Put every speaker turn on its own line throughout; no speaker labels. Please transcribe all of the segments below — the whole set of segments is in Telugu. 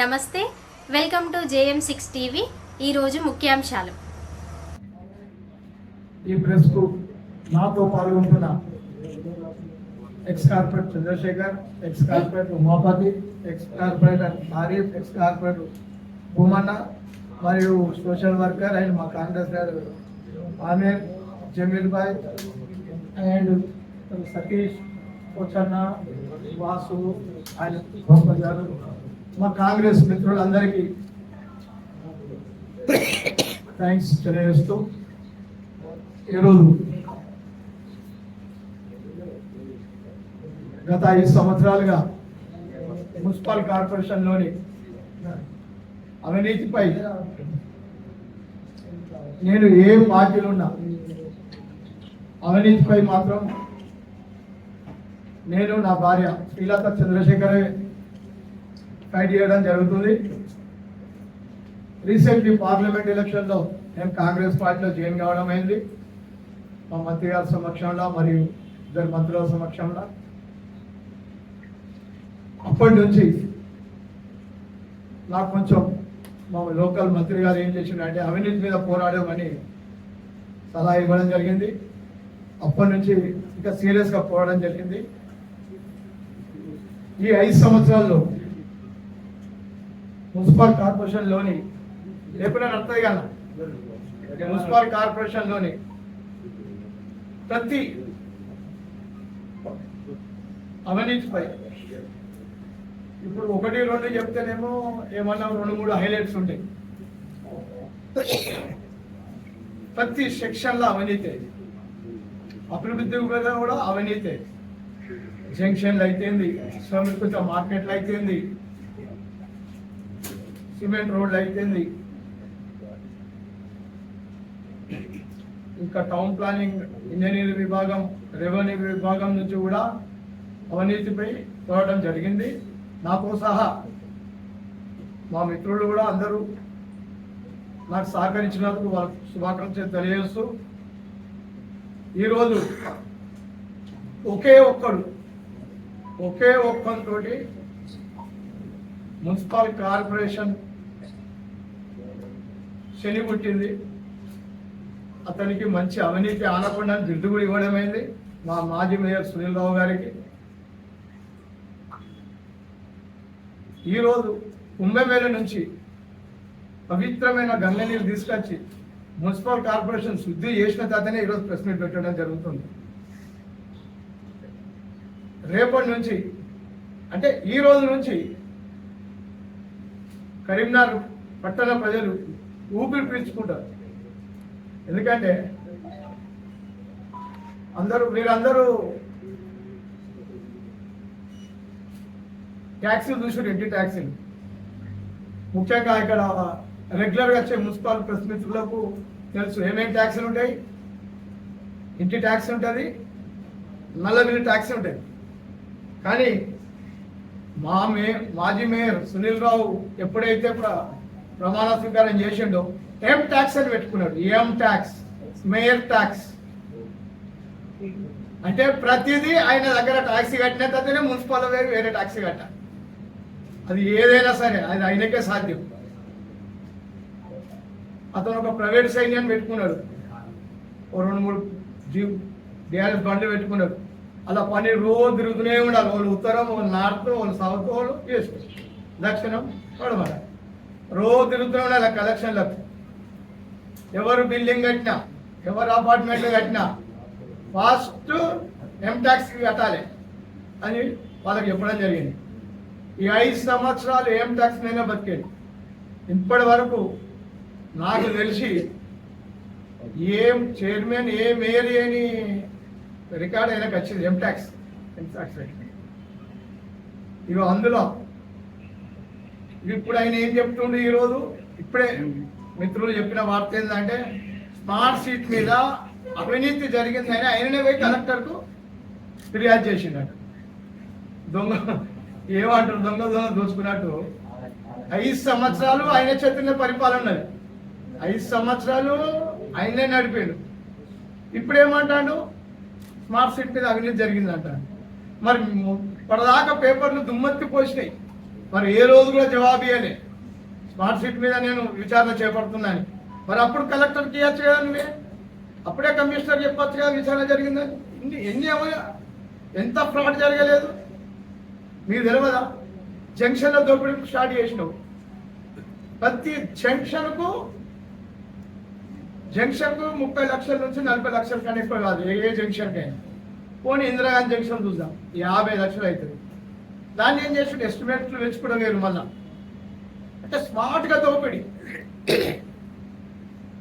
నమస్తే, వెల్కమ్ టు JM6 టీవీ. ఈరోజు ముఖ్యాంశాలు.
ఈ ప్రెస్కు నాతో పాల్గొంటున్న ex corporate Chandrasekhar, ex corporate Umapathi, ex corporator Arif, ex corporator Bhoomanna మరియు సోషల్ వర్కర్ అండ్ మా కాంగ్రెస్ గారు ఆమీర్, జమీల్ భాయ్ అండ్ సతీష్, పోచన్న, వాసు అండ్ గోపాల్ గారు, మా కాంగ్రెస్ మిత్రులందరికీ థ్యాంక్స్ తెలియజేస్తూ ఈరోజు గత 5 సంవత్సరాలుగా మున్సిపల్ కార్పొరేషన్లోని అవినీతిపై నేను ఏ పార్టీలో ఉన్నా అవినీతిపై మాత్రం నేను నా భార్య శ్రీలత చంద్రశేఖర్ ఫైట్ చేయడం జరుగుతుంది. రీసెంట్లీ పార్లమెంట్ ఎలక్షన్లో నేను కాంగ్రెస్ పార్టీలో జాయిన్ కావడం అయింది. మా మంత్రి గారి సమక్షంలో మరియు ఇద్దరు మంత్రుల సమక్షంలో. అప్పటి నుంచి నాకు కొంచెం మా లోకల్ మంత్రి గారు ఏం చేసిండంటే అవినీతి మీద పోరాడమని సలహా ఇవ్వడం జరిగింది. అప్పటి నుంచి ఇంకా సీరియస్గా పోరాడడం జరిగింది. ఈ 5 సంవత్సరాల్లో మున్సిపల్ కార్పొరేషన్లోని లేకుండా నడుతుంది కదా, మున్సిపల్ కార్పొరేషన్లోని ప్రతి అవినీతిపై ఇప్పుడు 1-2 చెప్తేనేమో ఏమన్నా 2-3 హైలైట్స్ ఉంటాయి. ప్రతి సెక్షన్లో అవినీతి, అభివృద్ధి కూడా అవినీతి. జంక్షన్లు అయితేంది, శ్రమిక మార్కెట్లు అయితేంది, సిమెంట్ రోడ్లు అయితేంది, ఇంకా టౌన్ ప్లానింగ్, ఇంజనీరింగ్ విభాగం, రెవెన్యూ విభాగం నుంచి కూడా అవినీతిపై పోరాటం జరిగింది. నాతో సహా మా మిత్రులు కూడా అందరూ నాకు సహకరించినందుకు వాళ్ళకు శుభాకాంక్షలు తెలియజేస్తూ ఈరోజు ఒకే ఒక్కరితోటి మున్సిపల్ కార్పొరేషన్ శని పుట్టింది. అతనికి మంచి అవినీతి ఆనకుండా బిరుదు కూడా ఇవ్వడమైంది మా మాజీ మేయర్ సునీల్ రావు గారికి. ఈరోజు కుంభమేళ నుంచి పవిత్రమైన గంగ నీరు తీసుకొచ్చి మున్సిపల్ కార్పొరేషన్ శుద్ధి చేసిన తర్వాతనే ఈరోజు ప్రెస్ మీట్ పెట్టడం జరుగుతుంది. రేపటి నుంచి అంటే ఈ రోజు నుంచి కరీంనగర్ పట్టణ ప్రజలు ఊపిరి పీల్చుకుంటారు. ఎందుకంటే మీరందరూ ట్యాక్సీలు చూసారు, ఇంటి ట్యాక్సీలు. ముఖ్యంగా ఇక్కడ రెగ్యులర్గా వచ్చే మున్సిపల్ ప్రెస్ మిత్రులకు తెలుసు ఏమేమి ట్యాక్సీలు ఉంటాయి. ఇంటి ట్యాక్సీ ఉంటుంది, నల్ల బిల్లు ట్యాక్సీ ఉంటుంది. కానీ మాజీ మేయర్ సునీల్ రావు ఎప్పుడైతే ప్రమాణ స్వీకారం చేసిండో ఎం ట్యాక్స్ అని పెట్టుకున్నాడు. ఎం ట్యాక్స్, మేయర్ ట్యాక్స్ అంటే ప్రతిదీ ఆయన దగ్గర ట్యాక్సీ కట్టిన తర్వాతనే మున్సిపల్ వేరే ట్యాక్సీ కట్టాలి. అది ఏదైనా సరే అది ఆయనకే సాధ్యం. అతను ఒక ప్రైవేట్ సైన్యాన్ని పెట్టుకున్నాడు, 2-3 డిఆర్ఎస్ బండ్లు పెట్టుకున్నాడు. అలా పని రోజు తిరుగుతూనే ఉండాలి. వాళ్ళు ఉత్తరం, వాళ్ళు నార్త్, వాళ్ళు సౌత్, వాళ్ళు ఈస్ట్, దక్షిణం, పడమర రోజు తిరుగుతూనే ఉండాలి కలెక్షన్లకు. ఎవరు బిల్డింగ్ కట్టినా, ఎవరు అపార్ట్మెంట్లు కట్టినా ఫస్ట్ ఎం ట్యాక్స్ కట్టాలి అని వాళ్ళకి చెప్పడం జరిగింది. ఈ 5 సంవత్సరాలు ఏం ట్యాక్స్ నైనా బతికేది. ఇప్పటి వరకు నాకు తెలిసి ఏం చైర్మన్, ఏ మేయర్ అని రికార్డ్ అయినాక వచ్చింది ఎం ట్యాక్స్. ఇక అందులో ఇప్పుడు ఆయన ఏం చెప్తుండే ఈరోజు ఇప్పుడే మిత్రులు చెప్పిన వార్త ఏంటంటే స్మార్ట్ సిటీ మీద అవినీతి జరిగిందని ఆయననే పోయి కలెక్టర్కు ఫిర్యాదు చేసిండట. ఏమంటారు, దొంగ దోచుకున్నట్టు 5 సంవత్సరాలు ఆయన చేతుల్లో పరిపాలన ఉన్నది. 5 సంవత్సరాలు ఆయనే నడిపాడు. ఇప్పుడు ఏమంటాడు, స్మార్ట్ సిటీ మీద అవినీతి జరిగిందంట. మరి పడదాకా పేపర్లు దుమ్మెత్తి పోసినాయి. మరి ఏ రోజు కూడా జవాబు ఇవ్వలే. స్మార్ట్ సిటీ మీద నేను విచారణ చేపడుతున్నాను. మరి అప్పుడు కలెక్టర్కి ఇవ్వచ్చు కదా నువ్వే, అప్పుడే కమిషనర్ చెప్పచ్చు కదా విచారణ జరిగిందని. ఎన్ని ఎంత ఫ్రాడ్ జరగలేదు మీకు తెలియదా? జంక్షన్లో దోపిడీ స్టార్ట్ చేసినావు. ప్రతి జంక్షన్కు 30 లక్షల నుంచి 40 లక్షల కన్నా ఎక్కువ కాదు ఏ జంక్షన్కైనా. పోనీ ఇందిరాగాంధీ జంక్షన్ చూద్దాం, 50 లక్షలు అవుతుంది. దాన్ని ఏం చేసి ఎస్టిమేట్లు వెచ్చుకోవడం వేరు. మళ్ళా అంటే స్మార్ట్గా దోపిడీ.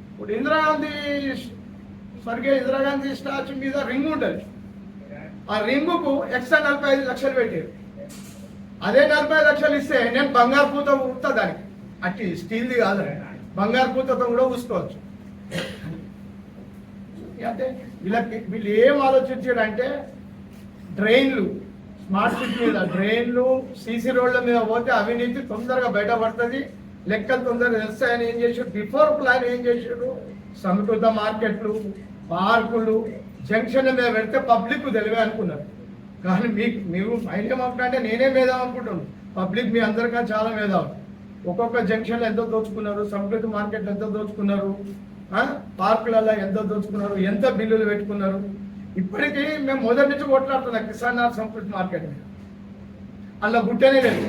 ఇప్పుడు స్వర్గీయ ఇందిరాగాంధీ స్టాచ్యూ మీద రింగ్ ఉంటుంది. ఆ రింగుకు ఎక్స్ట్రా 45 లక్షలు పెట్టారు. అదే 45 లక్షలు ఇస్తే నేను బంగారు పూత ఊపుతా దానికి. అట్టి స్టీల్ది కాదు, బంగారు పూతతో కూడా ఊసుకోవచ్చు. అంటే వీళ్ళు ఏం ఆలోచించారంటే డ్రైన్లు, స్మార్ట్ సిటీ మీద డ్రైన్లు, సీసీ రోడ్ల మీద పోతే అవినీతి తొందరగా బయటపడుతుంది, లెక్కలు తొందరగా తెలుస్తాయని ఏం చేశారు, బిఫోర్ ప్లాన్ ఏం చేశారు, సమకృత మార్కెట్లు, పార్కులు, జంక్షన్ల మీద పెడితే పబ్లిక్ తెలివే అనుకున్నారు. కానీ మీరు మైండ్ నేనే మేధాం అనుకుంటున్నాను. పబ్లిక్ మీ అందరికన్నా చాలా మేధాం. ఒక్కొక్క జంక్షన్లో ఎంతో దోచుకున్నారు, సమకృత మార్కెట్లు ఎంతో దోచుకున్నారు, పార్కులలో ఎంతో దోచుకున్నారు, ఎంత బిల్లులు పెట్టుకున్నారు. ఇప్పటికీ మేము మొదటి నుంచి కొట్లాడుతున్నాం కిసాన్ సమకృత మార్కెట్ మీద. అలా గుట్టనే లేదు,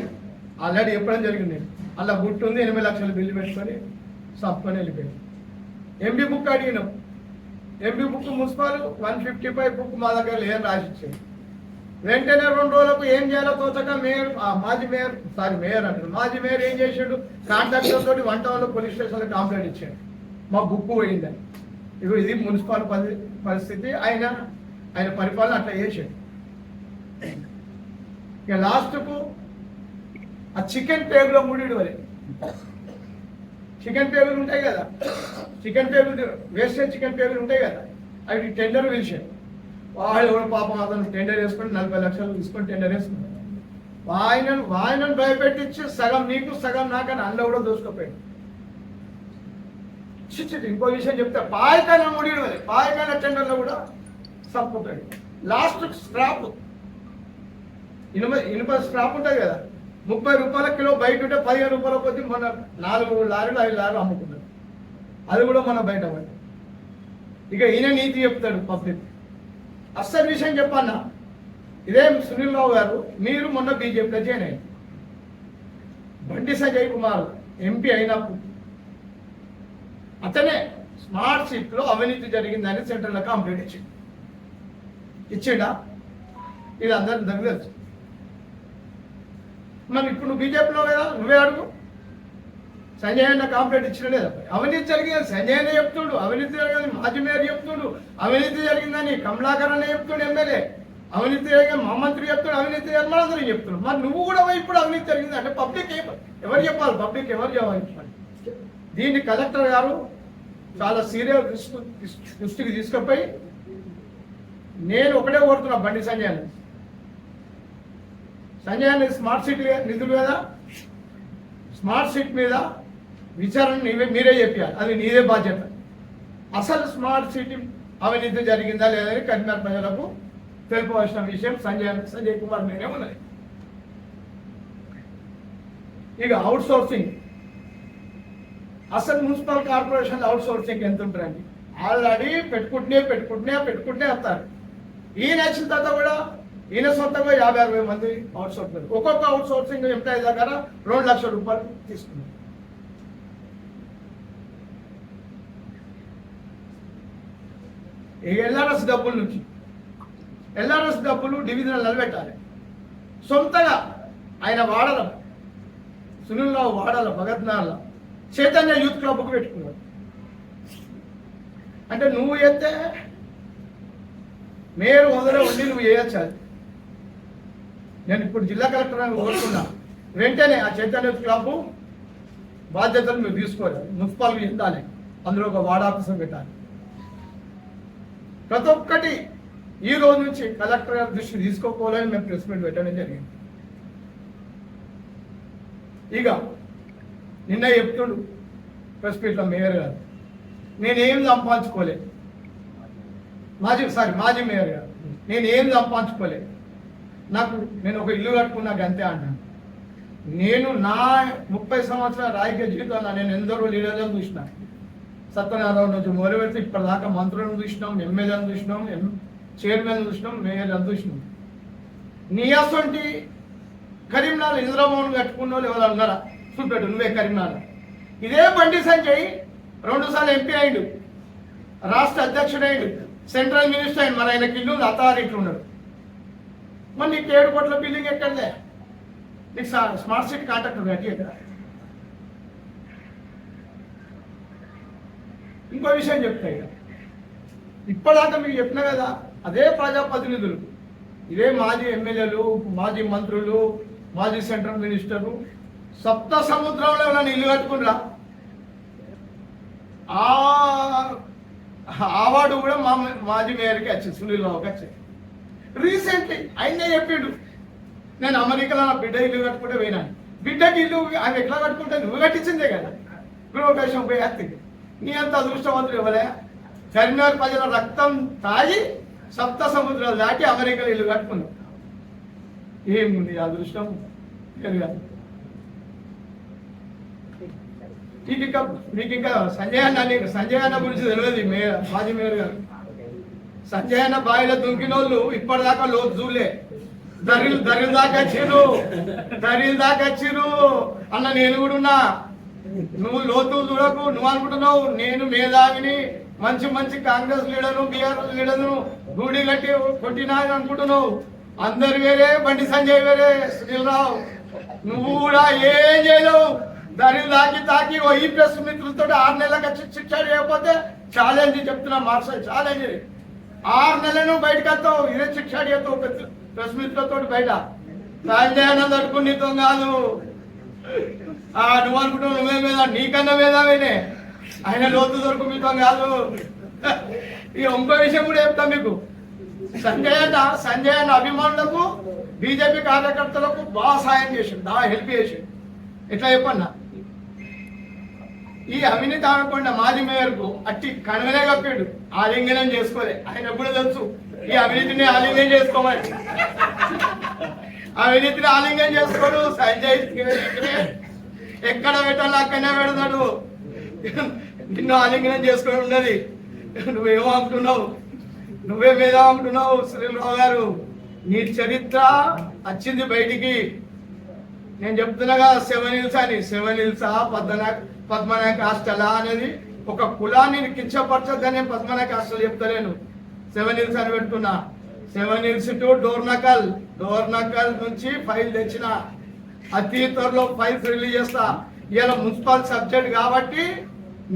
ఆల్రెడీ చెప్పడం జరిగింది. అలా గుట్టు ఉంది, 8 లక్షల బిల్లు పెట్టుకొని సప్పుకొని వెళ్ళిపోయింది. ఎంబీ బుక్ అడిగినాం, ఎంబీ బుక్ మున్సిపల్ 155 బుక్ మా దగ్గర లేదని రాసిచ్చింది. వెంటనే 2 రోజులకు ఏం చేయాలో తోచక మాజీ మేయర్ ఏం చేసాడు, కాంట్రాక్టర్ తోటి 1 టౌన్లో పోలీస్ స్టేషన్లో కంప్లైంట్ ఇచ్చాడు, మా బుక్ పోయిందని. ఇది మున్సిపల్ పరిస్థితి. ఆయన పరిపాలన అట్లా చేసాడు. ఇక లాస్ట్కు ఆ చికెన్ టేబుల్ ముడిడు వరే, చికెన్ టేబుల్ ఉంటాయి కదా, chicken table wastage chicken table ఉంటాయి కదా, అవి టెండర్ పిలిచాడు. వాళ్ళు కూడా పాపం అతను టెండర్ వేసుకొని 40 లక్షలు తీసుకొని టెండర్ వేసుకున్నాడు. ఆయనను భయపెట్టించి సగం నీకు సగం నాకని అందులో కూడా దోసుకుపోయాడు. ఇంకో విషయం చెప్తే పాయకాయన ముడిడు వరే, పాయకాయన టెండర్లో కూడా సప్పుతాడు. లాస్ట్ స్క్రాప్, ఇనుప స్క్రాప్ ఉంటుంది కదా, 30 రూపాయల కిలో బయట ఉంటే 15 రూపాయల కొద్ది మన 4 లారీలు 5 లారీలు అమ్ముకున్నారు. అది కూడా మన బయట పడి. ఇక ఈయన నీతి చెప్తాడు పబ్లిక్. అస్సలు విషయం చెప్పన్నా, ఇదే సునీల్ రావు గారు మీరు మొన్న బీజేపీలో జాయిన్ అయ్యారు. బండి సంజయ్ కుమార్ ఎంపీ అయినప్పుడు అతనే స్మార్ట్ సిటీలో అవినీతి జరిగిందని సెంట్రల్లో కంప్లైంట్ ఇచ్చిండా? ఇది అందరి దగ్గర తెలుసు. మరి ఇప్పుడు నువ్వు బీజేపీలో కదా, నువ్వే అడుగు. సంజయ్ అన్న కంప్లైంట్ ఇచ్చిన లేదా? అవినీతి జరిగిందని సంజయ్ అన్న చెప్తుండు, అవినీతి జరిగిందని మాజీ మేయర్ చెప్తుండు, అవినీతి జరిగిందని కమలాకర్ అన్న చెప్తుండు, ఎమ్మెల్యే అవినీతి జరిగింది, మా మంత్రి చెప్తుండు, అవినీతి జరిగింది, అందరూ చెప్తున్నాడు. మరి నువ్వు కూడా ఇప్పుడు అవినీతి జరిగింది అంటే పబ్లిక్ ఎవరు చెప్పాలి? పబ్లిక్ ఎవరు చెప్పాలి? దీన్ని కలెక్టర్ గారు చాలా సీరియస్ దృష్టికి తీసుకుపోయి, నేను ఒకటే కోరుతున్నా బండి సంజయ్ అన్న స్మార్ట్ సిటీ నిధులు కదా, స్మార్ట్ సిటీ మీద విచారణ మీరే చెప్పాలి, అది నీదే బాధ్యత. అసలు స్మార్ట్ సిటీ అవినీతి జరిగిందా లేదని కరీంనగర్ ప్రజలకు తెలుపవలసిన విషయం సంజయ్ కుమార్ మీదే ఉన్నది. ఇక అవుట్ సోర్సింగ్, అసలు మున్సిపల్ కార్పొరేషన్ అవుట్ సోర్సింగ్ ఎంత ఉంటుందండి? ఆల్రెడీ పెట్టుకుంటే వస్తారు. ఈయన వచ్చిన తర్వాత కూడా ఈయన సొంతంగా 50-60 మంది అవుట్ సోర్సింగ్, ఒక్కొక్క అవుట్ సోర్సింగ్ ఎంప్లాయీ దగ్గర 2 లక్షల రూపాయలు తీసుకున్నారు. ఎల్ఆర్ఎస్ డబ్బుల నుంచి ఎల్ఆర్ఎస్ డబ్బులు డివిజనల్ నిలబెట్టాలి. సొంతగా ఆయన వాడల, సునీల్ రావు వాడల, భగత్ నగర్లో చైతన్య యూత్ క్లబ్కు పెట్టుకున్నాడు. అంటే నువ్వు చేస్తే మేయర్ మొదలు ఉండి నువ్వు చేయొచ్చు. అది నేను ఇప్పుడు జిల్లా కలెక్టర్ కోరుతున్నా, వెంటనే ఆ చైతన్య యూత్ క్లబ్ బాధ్యతలు మీరు తీసుకోవాలి, మున్సిపాలిటీ చెందాలి, అందులో ఒక వార్డ్ ఆఫీసర్ పెట్టాలి. ప్రతి ఒక్కటి ఈ రోజు నుంచి కలెక్టర్ గారి దృష్టి తీసుకోకపోవాలని మేము ప్రెస్ మీట్ పెట్టడం జరిగింది. ఇక నిన్న చెప్తుడు ప్రెస్ మీట్లో మేయర్ గారు, నేనేం సంపాదించుకోలేదు, మాజీ మేయర్ గారు, నేనేం సంపాదించుకోలేదు, నేను ఒక ఇల్లు కట్టుకున్నా గంతే అన్నాను. నేను నా 30 సంవత్సరాల రాజకీయ జీవితంలో నేను ఎందరో లీడర్లను చూసిన. సత్యనారాయణ నుంచి మొదలుపెడితే ఇప్పటిదాకా మంత్రులను చూసినాం, ఎమ్మెల్యేలను చూసినాం, చైర్మన్ చూసినాం, మేయర్లను చూసినాం. నీ అసొంటి కరీంనగర్ ఇంద్రమోహన్ కట్టుకున్న వాళ్ళు ఎవరు అన్నారా? చూపెట్టు నువ్వే కరీంనగర్. ఇదే బండి సంజయ్ 2 సార్లు ఎంపీ అయిండు, రాష్ట్ర అధ్యక్షుడు అయిండు, సెంట్రల్ మినిస్టర్ అయిండు. మరి ఆయనకి ఇల్లు అథారిటీ ఉన్నాడు. మరి నీకు 7 కోట్ల బిల్డింగ్ ఎక్కడలే? నీకు స్మార్ట్ సిటీ కాంట్రాక్టర్ కట్టి ఎక్కడ? ఇంకో విషయం చెప్తా. ఇక ఇప్పటిదాకా మీకు చెప్పినా కదా, అదే ప్రజాప్రతినిధులు, ఇదే మాజీ ఎమ్మెల్యేలు, మాజీ మంత్రులు, మాజీ సెంట్రల్ మినిస్టరు సప్త సముద్రంలో ఎవరైనా ఇల్లు కట్టుకున్నారా? ఆ అవార్డు కూడా మాజీ మేయర్కి వచ్చింది, సునీల్ రావుకి వచ్చింది. రీసెంట్లీ ఆయనే చెప్పిండు, నేను అమెరికాలో నా బిడ్డ ఇల్లు కట్టుకుంటే పోయినాను. బిడ్డకి ఇల్లు ఆయన ఎట్లా కట్టుకుంటే నువ్వు కట్టించిందే కదా, గృహప్రవేశం పోయి అత్తికి. నీ అంత అదృష్టవంతులు ఇవ్వలే. కరీంనగర్ ప్రజల రక్తం తాగి సప్త సముద్రాలు దాటి అమెరికాలో ఇల్లు కట్టుకున్నావు. ఏముంది అదృష్టం కాదు. మీకు ఇంకా సంజయ్ అన్న గురించి తెలియదు. మాజీ మేయర్ గారు సంజయ్ అన్న బావిలో దుంకిన వాళ్ళు ఇప్పటిదాకా లోతు చూలే. దరిలు దాకా వచ్చిరు అన్న. నేను కూడా ఉన్నా. నువ్వు లోతు చూడకు. నువ్వు అనుకుంటున్నావు నేను మేధావిని, మంచి కాంగ్రెస్ లీడరు, బీఆర్ఎస్ లీడరు గూడి కట్టి కొట్టినా అనుకుంటున్నావు. అందరు వేరే, బండి సంజయ్ వేరే, సునీల్ రావు నువ్వు కూడా ఏం చేయలేవు. దరిలు తాకి ఈ ప్రెస్ మిత్రులతో 6 నెలలకు శిక్ష చేయకపోతే ఛాలెంజ్ చెప్తున్నా, మార్షల్ ఛాలెంజ్. 6 నెలలు బయటకు వస్తావు, ఇదే శిక్ష చేస్తావు ప్రెస్ మిత్రులతో బయట. సంజయ్ అన్న తట్టుకుని నీతో కాదు. నువ్వు అనుకుంటావు నువ్వే మీద, నీకన్నా మేధావేనే. ఆయన లోతు దొరుకు మీతో కాదు. ఇక ఇంకో విషయం కూడా చెప్తాం మీకు. సంజయ్ అన్న అభిమానులకు, బీజేపీ కార్యకర్తలకు బాగా సాయం చేసిండు, బాగా హెల్ప్ చేసిండు. ఎట్లా చెప్పన్నా, ఈ అవినీతి ఆగకుండా మాజీ మేయర్కు అట్టి కనుగనే కప్పాడు. ఆలింగనం చేసుకోలే. ఆయన కూడా తెలుసు ఈ అవినీతిని ఆలింగనం చేసుకోమని. అవినీతిని ఆలింగనం చేసుకోడు. సంజయ్ ఎక్కడ పెట్టాలో అక్కడనే పెడతాడు. నిన్ను ఆలింగనం చేసుకొని ఉన్నది. నువ్వేమో అంటున్నావు, నువ్వే మీద అంటున్నావు. శ్రీరావు గారు నీ చరిత్ర వచ్చింది బయటికి. నేను చెప్తున్నాగా 7 hills అని. 7 hills పద్మనాయక హాస్టల్ అనేది ఒక కులాన్ని కించపరచద్దని పద్మనాయక హాస్టల్ చెప్తలేను. 7 hills అని పెడుతున్నా. 7 hills టు డోర్నకల్ నుంచి ఫైల్ తెచ్చిన. అతి త్వరలో ఫైల్స్ రిలీజ్ చేస్తా. ఇలా మున్సిపల్ సబ్జెక్ట్ కాబట్టి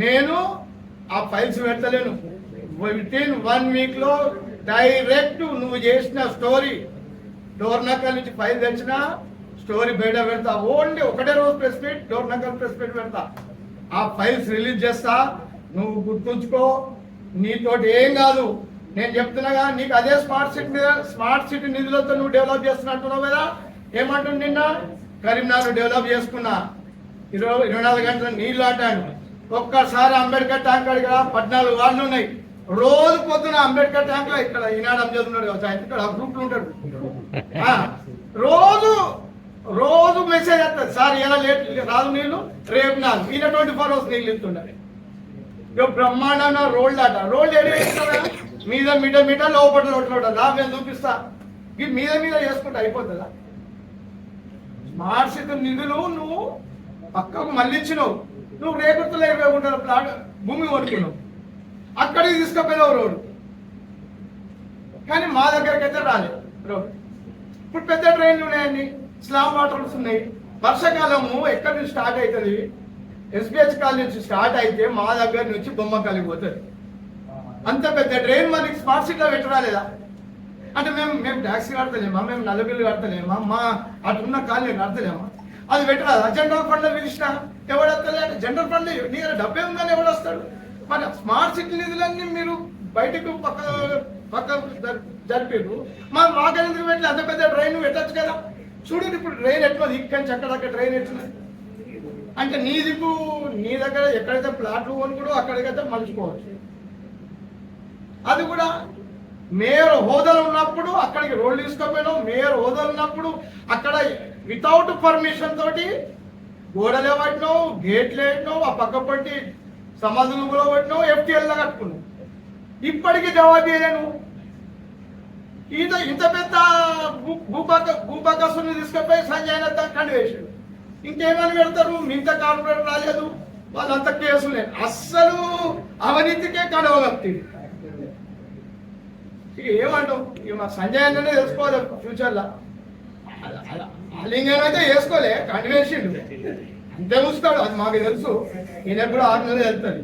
నేను ఆ ఫైల్స్ పెడతలేను. వితిన్ 1 week లో డైరెక్ట్ నువ్వు చేసిన స్టోరీ డోర్నకల్ నుంచి ఫైల్ తెచ్చిన స్టోరీ బయట పెడతా. ఓన్లీ ఒకటే రోజు press meet, Dornakal press meet పెడతా. ఆ ఫైల్స్ రిలీజ్ చేస్తా. నువ్వు గుర్తుంచుకో, నీతోటి ఏం కాదు. నేను చెప్తున్నాగా, నీకు అదే స్మార్ట్ సిటీ నిధులతో నువ్వు డెవలప్ చేస్తున్నట్టున్నావు కదా. ఏమంటుంది నిన్న కరీంనగర్ డెవలప్ చేసుకున్నా, 24 గంటల నీళ్లు అంటాను. ఒక్కసారి అంబేద్కర్ ట్యాంక్ అడిగా 14 వార్డులు ఉన్నాయి. రోజు పొద్దున అంబేద్కర్ ట్యాంక్ లో ఇక్కడ ఈనాడు అంజేస్తున్నాడు కదా, ఇక్కడ గ్రూప్లు ఉంటాడు. రోజు మెసేజ్ వస్తుంది, సార్ ఇలా లేట్ రాదు నీళ్ళు, రేపు నాలుగు. ఈయన 24 hours నీళ్ళు ఇస్తుండాలి. బ్రహ్మాండ రోల్డ్ అట. రోల్డ్ ఏడు మీద మీటర్ లోపల రా మేము చూపిస్తా. ఇది మీద చేసుకుంటే అయిపోతుందా? స్మార్ట్ సిటీ నిధులు నువ్వు పక్కకు మళ్ళించినావు. నువ్వు రేపటిలో 20 గుంటల ప్లాట్ భూమి కొనుక్కున్నావు, అక్కడికి తీసుకుపోయినావు రోడ్డు. కానీ మా దగ్గరికి అయితే రాలేదు రోడ్డు. ఇప్పుడు పెద్ద ట్రైన్లు ఉన్నాయండి, స్లామ్ వాటర్స్ ఉన్నాయి. వర్షాకాలము ఎక్కడి నుంచి స్టార్ట్ అవుతుంది? ఎస్బిహెచ్ కాలనీ నుంచి స్టార్ట్ అయితే మా దగ్గర నుంచి బొమ్మకాలికి పోతుంది. అంత పెద్ద ట్రైన్ మరి స్మార్ట్ సిటీలో పెట్టరాలేదా? అంటే మేము ట్యాక్సీ కడతలేమా? మేము నల్ల బిల్లు కడతలేమా? మా అటున్న కాలనీ కడతలేమా? అది పెట్టరాదు. జనరల్ ఫండ్ లో పిలిచినా ఎవడు వస్తలే అంటే జనరల్ ఫండ్ నీ దగ్గర డబ్బే ఉందని ఎవడు వస్తాడు? మరి స్మార్ట్ సిటీ నిధులన్నీ మీరు బయటకు పక్క జరిపారు. మాకెందుకు పెట్టలేదు? అంత పెద్ద ట్రైన్ పెట్టచ్చు కదా. చూడండి ఇప్పుడు ట్రైన్ ఎట్లున్నది, ఇక్కడి నుంచి అక్కడక్కడ ట్రైన్ ఎట్లున్నది. అంటే నీ దిక్కు నీ దగ్గర ఎక్కడైతే ప్లాట్లు కొనుక్కో అక్కడికైతే మలుచుకోవచ్చు. అది కూడా మేయర్ హోదాలు ఉన్నప్పుడు అక్కడికి రోడ్లు తీసుకుపోయినావు. మేయర్ హోదాలు ఉన్నప్పుడు అక్కడ వితౌట్ పర్మిషన్ తోటి గోడలే పట్టినావు, గేట్లు వేసినావు, ఆ పక్క పట్టి సమాధులు కూడా పట్టినావు, ఎఫ్టీఎల్లా కట్టుకున్నావు. ఇప్పటికీ జవాబు ఇయ్యలేను. ఇంత పెద్ద భూపకసుని తీసుకుపోయి సంజయ్ కండి వేసాడు. ఇంకేమని పెడతారు? మిగతా కార్పొరేటర్ రాలేదు, వాళ్ళంతా కేసులే. అస్సలు అవినీతికే కడవగత్తి. ఇక ఏమంటావు? ఇక మా సంజయ్ అన్ననే తెలుసుకోవాలి ఫ్యూచర్లో. లింగం అయితే వేసుకోలే, కండి వేసిండు, అంతే ఉంచుతాడు. అది మాకు తెలుసు. ఈయన కూడా 6 నెలలు వెళ్తుంది.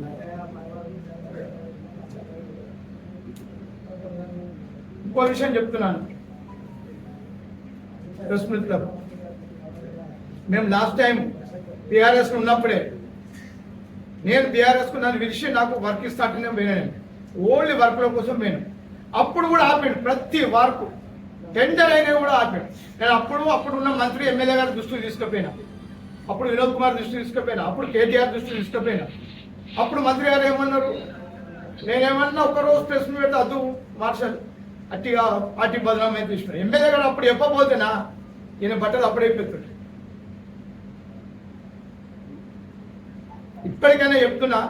ఇంకో విషయం చెప్తున్నాను రస్మిత్లో, మేము లాస్ట్ టైం బీఆర్ఎస్ ఉన్నప్పుడే నేను బీఆర్ఎస్కు నన్ను పిలిచి నాకు వర్క్ ఇస్తాంటేనే పోయినాను. ఓన్లీ వర్క్ల కోసం పోయినాను. అప్పుడు కూడా ఆపాడు, ప్రతి వర్క్ టెండర్ అయినా కూడా ఆపాడు. నేను అప్పుడున్న మంత్రి ఎమ్మెల్యే గారి దృష్టికి తీసుకుపోయినా, అప్పుడు వినోద్ కుమార్ దృష్టికి తీసుకుపోయినా, అప్పుడు కేటీఆర్ దృష్టికి తీసుకుపోయినా. అప్పుడు మంత్రి గారు ఏమన్నారు? నేనేమన్నా ఒకరోజు ప్రెస్ పెడితే అద్దు మార్షల్ అట్టిగా పార్టీ బదనామీ అయితే తీసుకున్నాను. ఎమ్మెల్యే గారు అప్పుడు చెప్పబోతేనా ఈయన బట్టలు అప్పుడైపోతుంది. ఇప్పటికైనా చెప్తున్నా,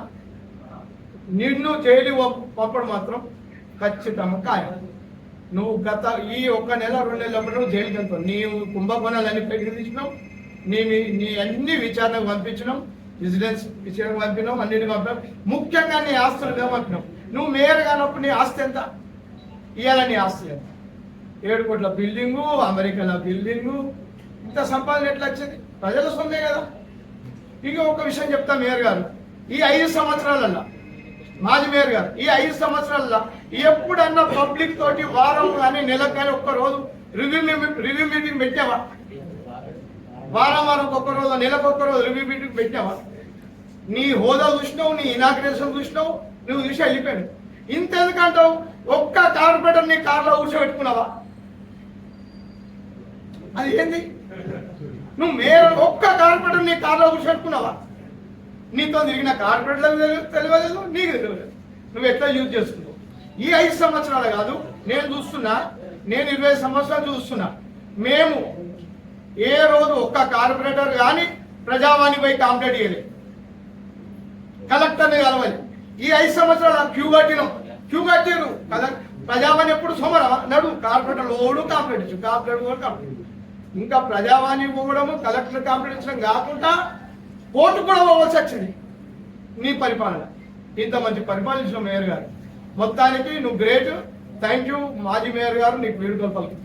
నిన్ను జైలు పంపడం మాత్రం ఖచ్చితంగా ఖాయం. నువ్వు గత ఈ 1 నెల 2 నెలలప్పుడు నువ్వు జైలుకి వెళ్తావు. నీవు కుంభకోణాలన్నీ ప్రకటించినావు, నీ అన్ని విచారణకు పంపించినాం, విజిలెన్స్ విచారణకు పంపినాం, అన్నిటిని పంపినాం. ముఖ్యంగా నీ ఆస్తులుగా పంపినాం. నువ్వు మేయర్ కానప్పుడు నీ ఆస్తి ఎంత? ఇవాళ నీ ఆస్తి ఎంత? 7 కోట్ల బిల్డింగు, అమెరికాలో బిల్డింగు, ఇంత సంపాదన ఎట్లా వచ్చింది? ప్రజల సొమ్మే కదా. ఇక ఒక విషయం చెప్తా మేయర్ గారు, ఈ 5 సంవత్సరాలల్లో మాజీ మేయర్ గారు, ఈ 5 సంవత్సరాల్లో ఎప్పుడన్నా పబ్లిక్ తోటి వారం కానీ నెలకు కానీ ఒక్కరోజు రివ్యూ మీటింగ్ పెట్టావా? వారం ఒక్క రోజు, నెలకు ఒక్క రోజు రివ్యూ మీటింగ్ పెట్టావా? నీ హోదా చూసినావు, నీ ఇనాగ్రేషన్ చూసినావు, నువ్వు చూసి వెళ్ళిపోయాడు. ఇంతెందుకంటావు? ఒక్క కార్పొరేటర్ నీ కార్లో కూర్చోబెట్టుకున్నావా? అది ఏంది? నువ్వు మేయర్ ఒక్క కార్పొరేటర్ నీ కార్లో కూర్చోబెట్టుకున్నావా? నీతో తిరిగిన కార్పొరేటర్లకు తెలియలేదు, నీకు తెలియలేదు. నువ్వు ఎట్లా యూజ్ చేసుకున్నావు? ఈ 5 సంవత్సరాలు కాదు, నేను చూస్తున్నా, నేను 20 సంవత్సరాలు చూస్తున్నా. మేము ఏ రోజు ఒక్క కార్పొరేటర్ కానీ ప్రజావాణి పోయి కాంప్లైంట్ చేయలేదు, కలెక్టర్ని కలవాలి. ఈ 5 సంవత్సరాలు క్యూ కట్టిరు కదా. ప్రజావాణి ఎప్పుడు సోమరా నడు కార్పొరేటర్ ఓడు కాంప్లైంట్ ఇచ్చు, కార్పొరేటర్ కూడా కాంప్లైంట్. ఇంకా ప్రజావాణి పోవడము, కలెక్టర్ కాంప్లైంట్ ఇచ్చడం కాకుండా కోర్టు కూడా పోవాల్సి వచ్చింది నీ పరిపాలన. ఇంత మంచి పరిపాలించిన మేయర్ గారు, మొత్తానికి నువ్వు గ్రేట్. థ్యాంక్ యూ మాజీ మేయర్ గారు, నీకు వీడుకోలు పలుకు.